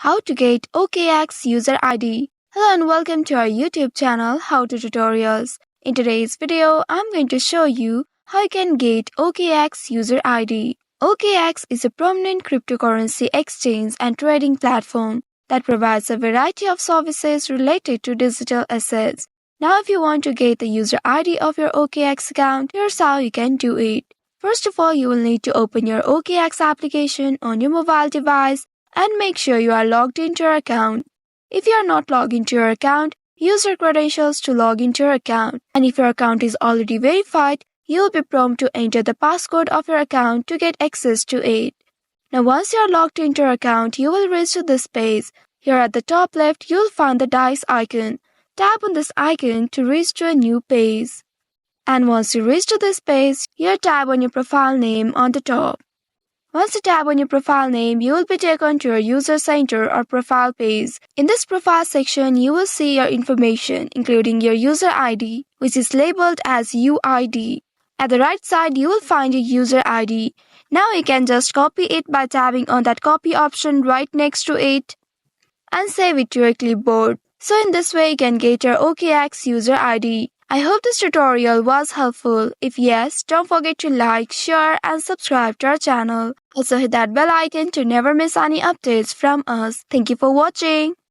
How to get OKX User ID. Hello and welcome to our YouTube channel How to Tutorials. In today's video, I'm going to show you how you can get OKX User ID. OKX is a prominent cryptocurrency exchange and trading platform that provides a variety of services related to digital assets. Now if you want to get the user ID of your OKX account, here's how you can do it. First of all, you will need to open your OKX application on your mobile device and make sure you are logged into your account. If you are not logged into your account, use your credentials to log into your account. And if your account is already verified, you will be prompted to enter the passcode of your account to get access to it. Now once you are logged into your account, you will reach to this page. Here at the top left, you will find the dice icon. Tap on this icon to reach to a new page. And once you reach to this page, here tap on your profile name on the top. Once you tap on your profile name, you will be taken to your user center or profile page. In this profile section, you will see your information, including your user ID, which is labeled as UID. At the right side, you will find your user ID. Now you can just copy it by tapping on that copy option right next to it and save it to your clipboard. So in this way, you can get your OKX user ID. I hope this tutorial was helpful. If yes, don't forget to like, share and subscribe to our channel. Also hit that bell icon to never miss any updates from us. Thank you for watching.